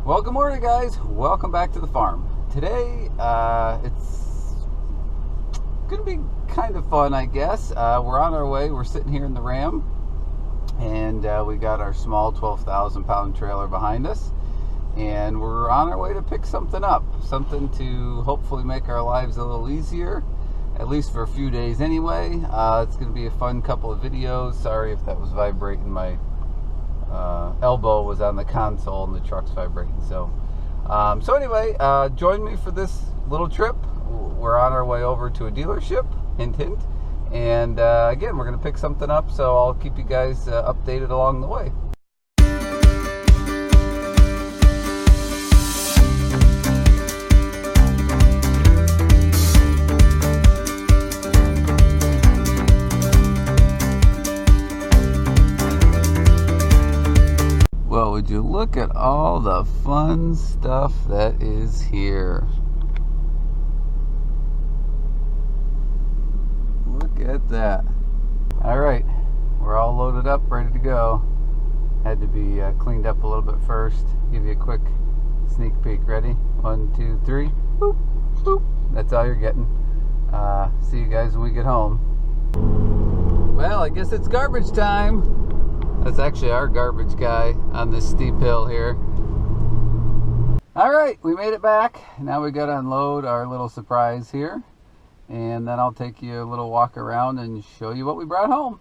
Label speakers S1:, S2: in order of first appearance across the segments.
S1: Well, good morning, guys. Welcome back to the farm. Today, it's going to be kind of fun, I guess. We're on our way. We're sitting here in the Ram, and we got our small 12,000 pound trailer behind us, and we're on our way to pick something up, something to hopefully make our lives a little easier, at least for a few days anyway. It's going to be a fun couple of videos. Sorry if that was vibrating. My elbow was on the console and the truck's vibrating. So anyway, join me for this little trip. We're on our way over to a dealership, hint hint, and again, we're going to pick something up, so I'll keep you guys updated along the way. Well, would you look at all the fun stuff that is here? Look at that. All right, we're all loaded up, ready to go. Had to be cleaned up a little bit first. Give you a quick sneak peek. Ready? 1, 2, 3. Boop, boop. That's all you're getting. See you guys when we get home. Well, I guess it's garbage time. That's actually our garbage guy on this steep hill here. All right, we made it back. Now we got to unload our little surprise here, and then I'll take you a little walk around and show you what we brought home.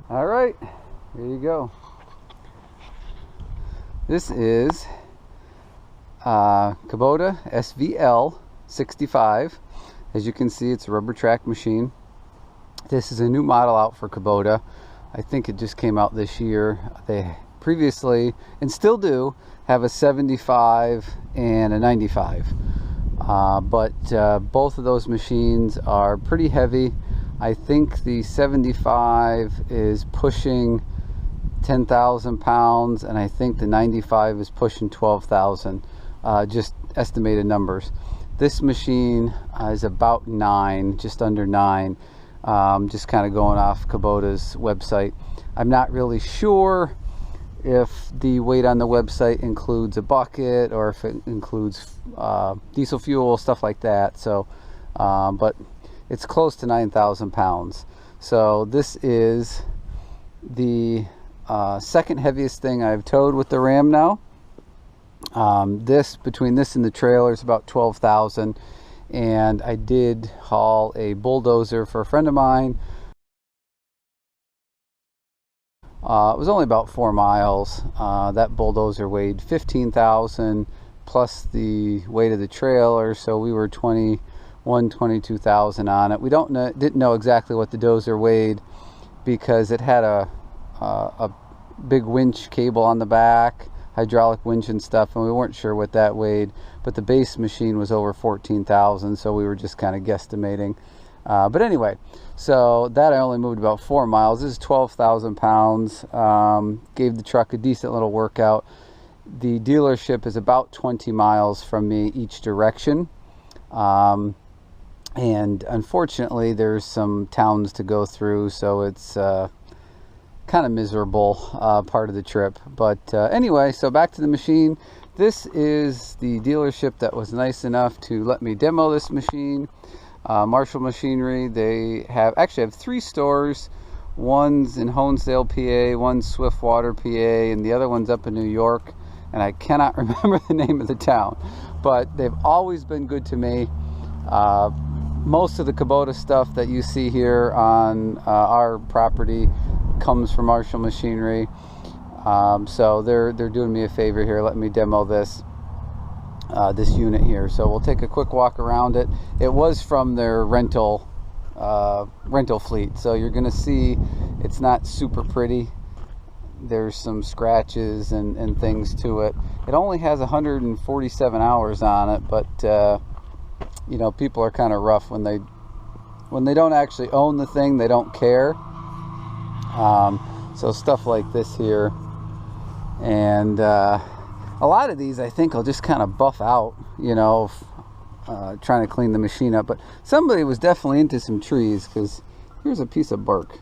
S1: All right, here you go. This is Kubota SVL 65. As you can see, it's a rubber track machine. This is a new model out for Kubota. I think it just came out this year. They previously, and still do, have a 75 and a 95. But both of those machines are pretty heavy. I think the 75 is pushing 10,000 pounds, and I think the 95 is pushing 12,000, just estimated numbers. This machine is about 9, just under 9, just kind of going off Kubota's website. I'm not really sure if the weight on the website includes a bucket or if it includes diesel fuel, stuff like that. So, but it's close to 9,000 pounds. So this is the second heaviest thing I've towed with the Ram now. Between this and the trailer is about 12,000. And I did haul a bulldozer for a friend of mine. It was only about 4 miles. That bulldozer weighed 15,000 plus the weight of the trailer, so we were 22,000 on it. We didn't know exactly what the dozer weighed because it had a big winch cable on the back, hydraulic winch and stuff, and we weren't sure what that weighed. But the base machine was over 14,000, so we were just kind of guesstimating. But anyway, so that I only moved about 4 miles. This is 12,000 pounds. Gave the truck a decent little workout. The dealership is about 20 miles from me each direction. And unfortunately there's some towns to go through, so it's kind of miserable part of the trip. But anyway, so back to the machine. This is the dealership that was nice enough to let me demo this machine. Marshall Machinery. They actually have 3 stores. One's in Honesdale, PA, one's Swiftwater, PA, and the other one's up in New York, and I cannot remember the name of the town. but they've always been good to me. Most of the Kubota stuff that you see here on our property comes from Marshall Machinery. So they're doing me a favor here, letting me demo this unit here. So we'll take a quick walk around it. It was from their rental fleet, so you're gonna see it's not super pretty. There's some scratches and things to it. It only has 147 hours on it, but you know, people are kind of rough when they don't actually own the thing. They don't care. So stuff like this here, and a lot of these I think will just kind of buff out, you know, trying to clean the machine up. But somebody was definitely into some trees, because here's a piece of bark.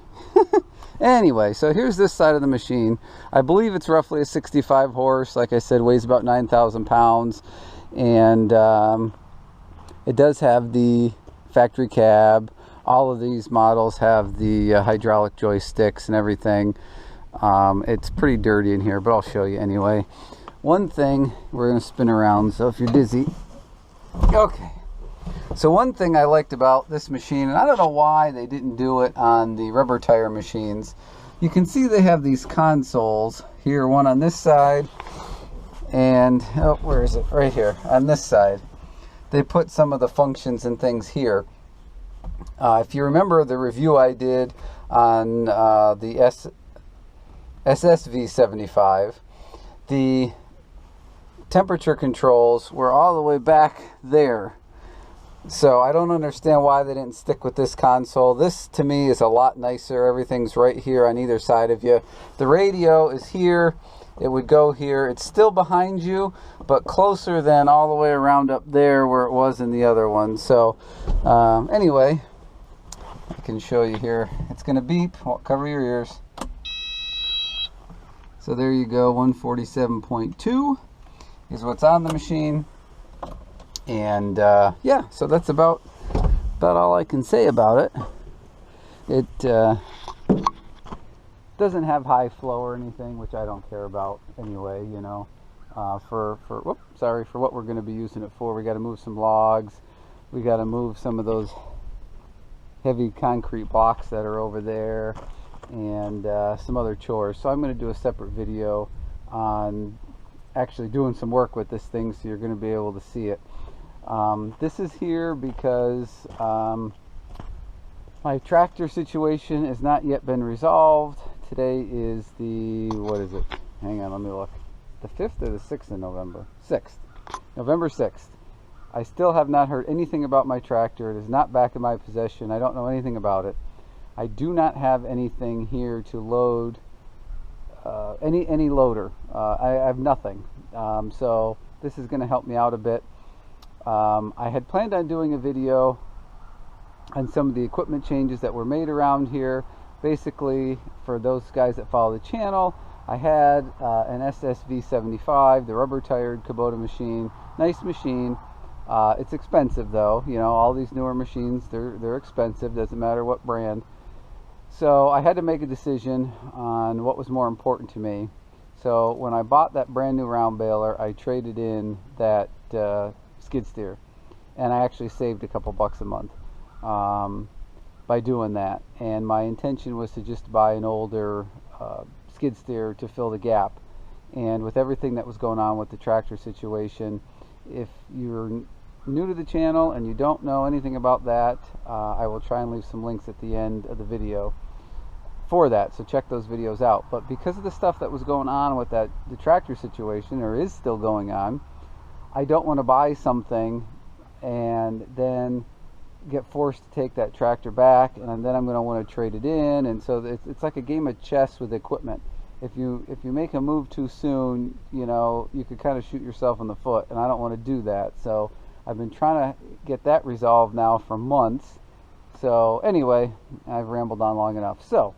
S1: Anyway, so here's this side of the machine. I believe it's roughly a 65 horse. Like I said, weighs about 9,000 pounds. And it does have the factory cab. All of these models have the hydraulic joysticks and everything. It's pretty dirty in here, but I'll show you anyway. One thing, we're going to spin around, so if you're dizzy. Okay. So one thing I liked about this machine, and I don't know why they didn't do it on the rubber tire machines, you can see they have these consoles here, one on this side, and oh, where is it? Right here on this side. They put some of the functions and things here. If you remember the review I did on the SSV75, the temperature controls were all the way back there. So I don't understand why they didn't stick with this console. This to me is a lot nicer. Everything's right here on either side of you. The radio is here. It would go here. It's still behind you, but closer than all the way around up there where it was in the other one. So anyway, I can show you here. It's going to beep. Well, cover your ears. So there you go. 147.2 is what's on the machine. And yeah, so that's about all I can say about it. It doesn't have high flow or anything, which I don't care about anyway, you know. For what we're going to be using it for. We got to move some logs. We got to move some of those heavy concrete blocks that are over there, and some other chores. So I'm going to do a separate video on actually doing some work with this thing, so you're going to be able to see it. This is here because my tractor situation has not yet been resolved. Today is the, what is it? Hang on, let me look. The 5th or the 6th of November? 6th. November 6th. I still have not heard anything about my tractor. It is not back in my possession. I don't know anything about it. I do not have anything here to load, any loader. I have nothing. So this is going to help me out a bit. I had planned on doing a video on some of the equipment changes that were made around here. Basically, for those guys that follow the channel, I had an SSV75, the rubber tired Kubota machine. Nice machine. It's expensive though. You know, all these newer machines, they're expensive. Doesn't matter what brand. So I had to make a decision on what was more important to me. So when I bought that brand new round baler, I traded in that skid steer, and I actually saved a couple bucks a month by doing that. And my intention was to just buy an older skid steer to fill the gap. And with everything that was going on with the tractor situation, if you're new to the channel and you don't know anything about that, I will try and leave some links at the end of the video for that, so check those videos out. But because of the stuff that was going on with the tractor situation, or is still going on, I don't want to buy something and then get forced to take that tractor back, and then I'm going to want to trade it in. And so it's like a game of chess with equipment. If you make a move too soon, you know, you could kind of shoot yourself in the foot, and I don't want to do that. So I've been trying to get that resolved now for months. So anyway, I've rambled on long enough. So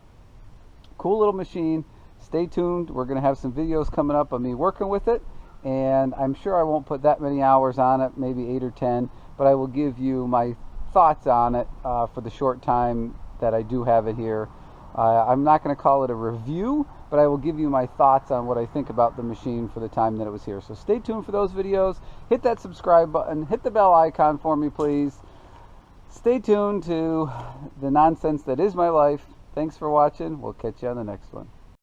S1: cool little machine. Stay tuned. We're going to have some videos coming up of me working with it, and I'm sure I won't put that many hours on it, maybe 8 or 10, but I will give you my thoughts on it for the short time that I do have it here. I'm not going to call it a review, but I will give you my thoughts on what I think about the machine for the time that it was here. So stay tuned for those videos. Hit that subscribe button. Hit the bell icon for me, please. Stay tuned to the nonsense that is my life. Thanks for watching. We'll catch you on the next one.